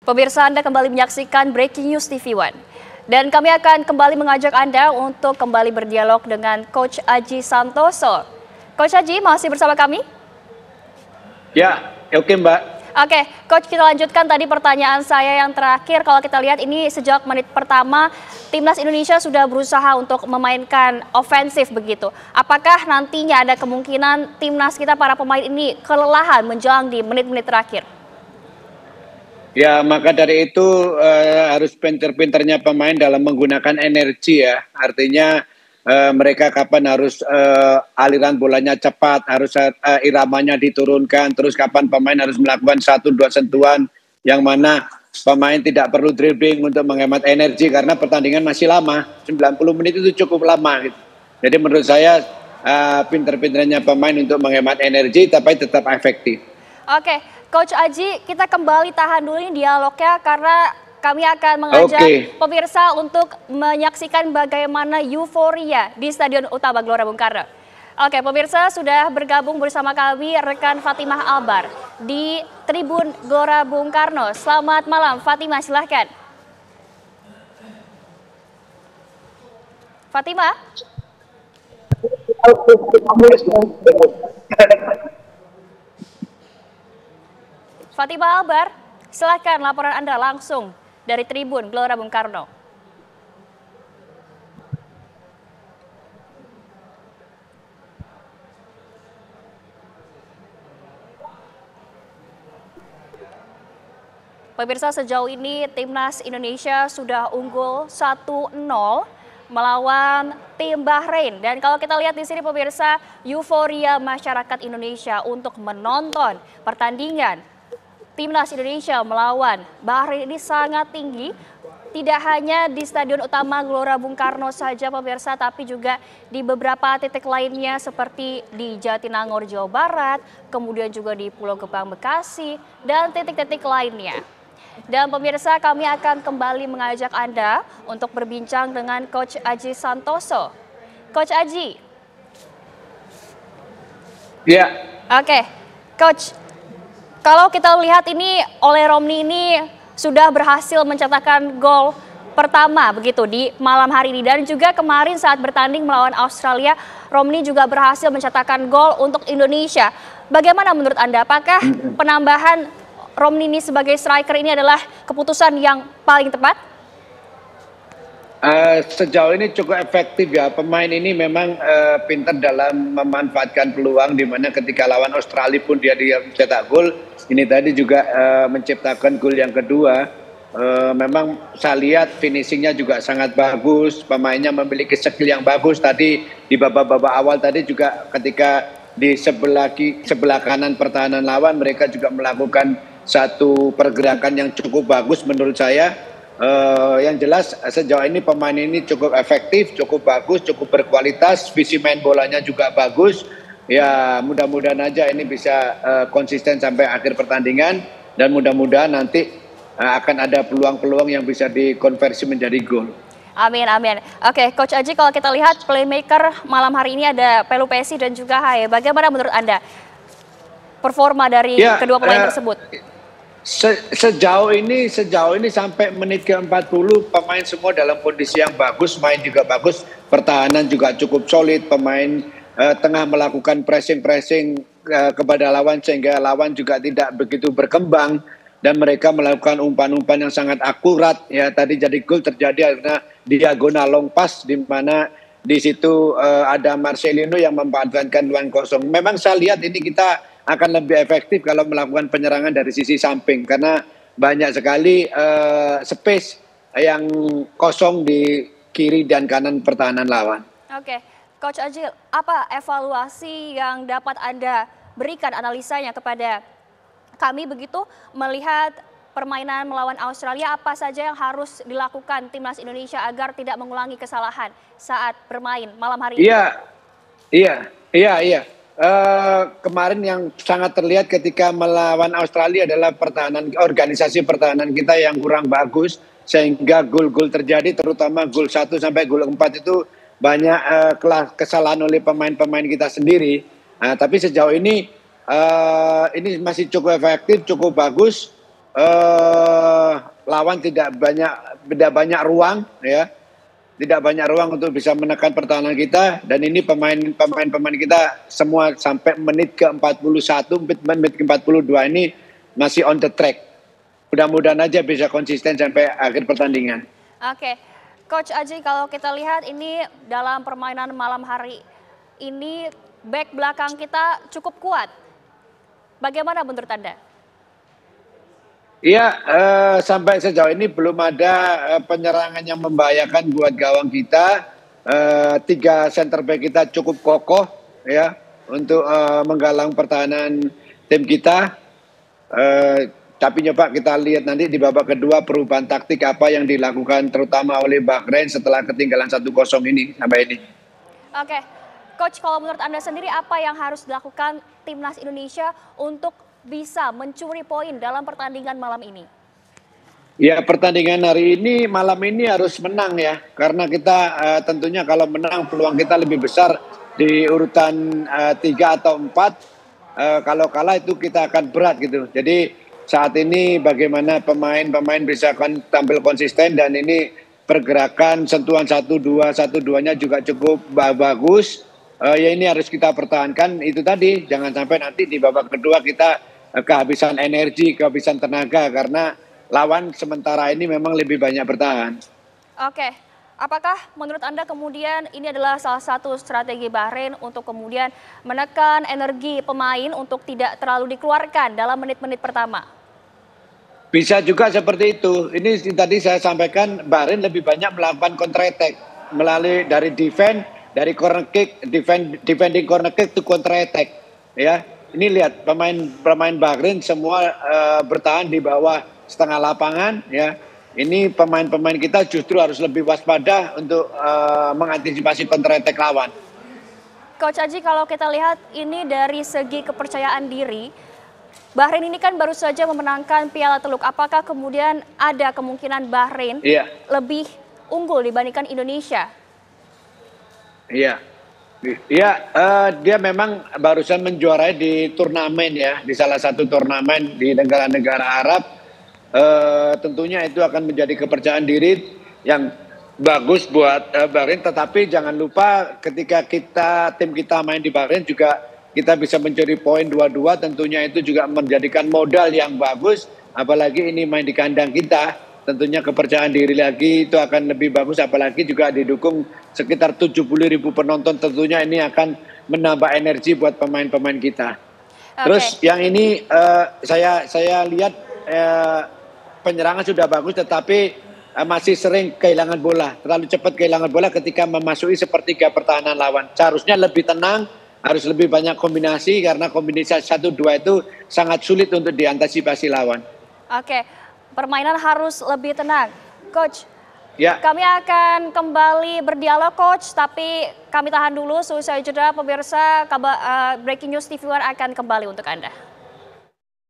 Pemirsa, Anda kembali menyaksikan Breaking News TV One. Dan kami akan kembali mengajak Anda untuk kembali berdialog dengan Coach Aji Santoso. Coach Aji, masih bersama kami? Ya, oke Mbak. Oke, Coach, kita lanjutkan tadi pertanyaan saya yang terakhir. Kalau kita lihat ini sejak menit pertama, Timnas Indonesia sudah berusaha untuk memainkan ofensif begitu. Apakah nantinya ada kemungkinan Timnas kita para pemain ini kelelahan menjelang di menit-menit terakhir? Ya, maka dari itu harus pinter-pinternya pemain dalam menggunakan energi ya. Artinya mereka kapan harus aliran bolanya cepat, harus iramanya diturunkan, terus kapan pemain harus melakukan 1-2 sentuhan yang mana pemain tidak perlu dribbling untuk menghemat energi karena pertandingan masih lama, 90 menit itu cukup lama gitu. Jadi menurut saya pinter-pinternya pemain untuk menghemat energi tapi tetap efektif. Oke, Coach Aji, kita kembali tahan dulu ini dialognya karena kami akan mengajak pemirsa untuk menyaksikan bagaimana euforia di Stadion Utama Gelora Bung Karno. Oke, pemirsa, sudah bergabung bersama kami rekan Fatimah Albar di Tribun Gelora Bung Karno. Selamat malam, Fatimah, silahkan. Fatimah? Fatimah Albar, silahkan laporan Anda langsung dari Tribun Gelora Bung Karno. Pemirsa, sejauh ini Timnas Indonesia sudah unggul 1-0 melawan tim Bahrain. Dan kalau kita lihat di sini pemirsa, euforia masyarakat Indonesia untuk menonton pertandingan Timnas Indonesia melawan Bahrain ini sangat tinggi. Tidak hanya di Stadion Utama Gelora Bung Karno saja pemirsa, tapi juga di beberapa titik lainnya seperti di Jatinangor, Jawa Barat, kemudian juga di Pulau Gebang, Bekasi, dan titik-titik lainnya. Dan pemirsa, kami akan kembali mengajak Anda untuk berbincang dengan Coach Aji Santoso. Coach Aji. Ya. Oke, Coach. Kalau kita lihat ini oleh Romni ini sudah berhasil mencetakkan gol pertama begitu di malam hari ini. Dan juga kemarin saat bertanding melawan Australia, Romni juga berhasil mencetakkan gol untuk Indonesia. Bagaimana menurut Anda? Apakah penambahan Romni ini sebagai striker ini adalah keputusan yang paling tepat? Sejauh ini cukup efektif ya. Pemain ini memang pintar dalam memanfaatkan peluang di mana ketika lawan Australia pun dia cetak gol. Ini tadi juga menciptakan gol yang kedua. Memang saya lihat finishingnya juga sangat bagus. Pemainnya memiliki skill yang bagus. Tadi di babak-babak awal tadi juga ketika di sebelah kanan pertahanan lawan mereka juga melakukan satu pergerakan yang cukup bagus menurut saya. Yang jelas sejauh ini pemain ini cukup efektif, cukup bagus, cukup berkualitas, visi main bolanya juga bagus. Ya mudah-mudahan aja ini bisa konsisten sampai akhir pertandingan dan mudah-mudahan nanti akan ada peluang-peluang yang bisa dikonversi menjadi gol. Amin, amin. Oke, Coach Aji, kalau kita lihat playmaker malam hari ini ada Pelupesi dan juga Haye. Bagaimana menurut Anda performa dari kedua pemain tersebut? Sejauh ini sampai menit ke-40 pemain semua dalam kondisi yang bagus, main juga bagus, pertahanan juga cukup solid, pemain tengah melakukan pressing kepada lawan sehingga lawan juga tidak begitu berkembang dan mereka melakukan umpan-umpan yang sangat akurat ya. Tadi jadi gol terjadi karena diagonal long pass di mana di situ ada Marcelino yang memanfaatkan ruang kosong. Memang saya lihat ini kita akan lebih efektif kalau melakukan penyerangan dari sisi samping karena banyak sekali space yang kosong di kiri dan kanan pertahanan lawan. Oke, Coach Aji, apa evaluasi yang dapat Anda berikan analisanya kepada kami begitu melihat permainan melawan Australia, apa saja yang harus dilakukan Timnas Indonesia agar tidak mengulangi kesalahan saat bermain malam hari ini? Iya. Kemarin yang sangat terlihat ketika melawan Australia adalah organisasi pertahanan kita yang kurang bagus sehingga gol-gol terjadi, terutama gol 1 sampai gol 4 itu banyak kesalahan oleh pemain-pemain kita sendiri. Tapi sejauh ini masih cukup efektif, cukup bagus. lawan tidak banyak ruang ya. Tidak banyak ruang untuk bisa menekan pertahanan kita, dan ini pemain kita semua sampai menit ke-41, menit ke-42 ini masih on the track. Mudah-mudahan aja bisa konsisten sampai akhir pertandingan. Oke, Coach Aji, kalau kita lihat ini dalam permainan malam hari ini back belakang kita cukup kuat. Bagaimana menurut Anda? Iya, sampai sejauh ini belum ada penyerangan yang membahayakan buat gawang kita. 3 center back kita cukup kokoh ya untuk menggalang pertahanan tim kita. Tapi coba kita lihat nanti di babak kedua perubahan taktik apa yang dilakukan terutama oleh Bahrain setelah ketinggalan 1-0 ini sampai ini. Oke, Coach, kalau menurut Anda sendiri apa yang harus dilakukan Timnas Indonesia untuk bisa mencuri poin dalam pertandingan malam ini? Ya, pertandingan hari ini, malam ini harus menang ya. Karena kita tentunya kalau menang peluang kita lebih besar di urutan 3 atau 4. Kalau kalah itu kita akan berat gitu. Jadi saat ini bagaimana pemain-pemain bisa tampil konsisten, dan ini pergerakan sentuhan 1-2-1-2-nya juga cukup bagus. Ya ini harus kita pertahankan itu tadi. Jangan sampai nanti di babak kedua kita kehabisan energi, kehabisan tenaga karena lawan sementara ini memang lebih banyak bertahan. Oke, apakah menurut Anda kemudian ini adalah salah satu strategi Bahrain untuk kemudian menekan energi pemain untuk tidak terlalu dikeluarkan dalam menit-menit pertama? Bisa juga seperti itu. Ini tadi saya sampaikan, Bahrain lebih banyak melakukan counter attack melalui dari defend, dari corner kick, defending corner kick to counter attack. Ya, ini lihat pemain Bahrain semua bertahan di bawah setengah lapangan ya. Ini pemain-pemain kita justru harus lebih waspada untuk mengantisipasi counter attack lawan. Coach Aji, kalau kita lihat ini dari segi kepercayaan diri, Bahrain ini kan baru saja memenangkan Piala Teluk. Apakah kemudian ada kemungkinan Bahrain lebih unggul dibandingkan Indonesia? Iya. Ya, dia memang barusan menjuarai di turnamen ya, di salah satu turnamen di negara-negara Arab. Tentunya itu akan menjadi kepercayaan diri yang bagus buat Bahrain. Tetapi jangan lupa ketika tim kita main di Bahrain juga kita bisa mencuri poin 2-2. Tentunya itu juga menjadikan modal yang bagus. Apalagi ini main di kandang kita. Tentunya kepercayaan diri lagi itu akan lebih bagus, apalagi juga didukung sekitar 70.000 penonton. Tentunya ini akan menambah energi buat pemain-pemain kita. Terus yang ini saya lihat penyerangan sudah bagus, tetapi masih sering kehilangan bola, terlalu cepat kehilangan bola ketika memasuki sepertiga pertahanan lawan. Seharusnya lebih tenang, harus lebih banyak kombinasi, karena kombinasi 1-2 itu sangat sulit untuk diantisipasi lawan. Oke, permainan harus lebih tenang. Coach, ya, kami akan kembali berdialog Coach, tapi kami tahan dulu. Seusai jeda pemirsa, Breaking News TV One akan kembali untuk Anda.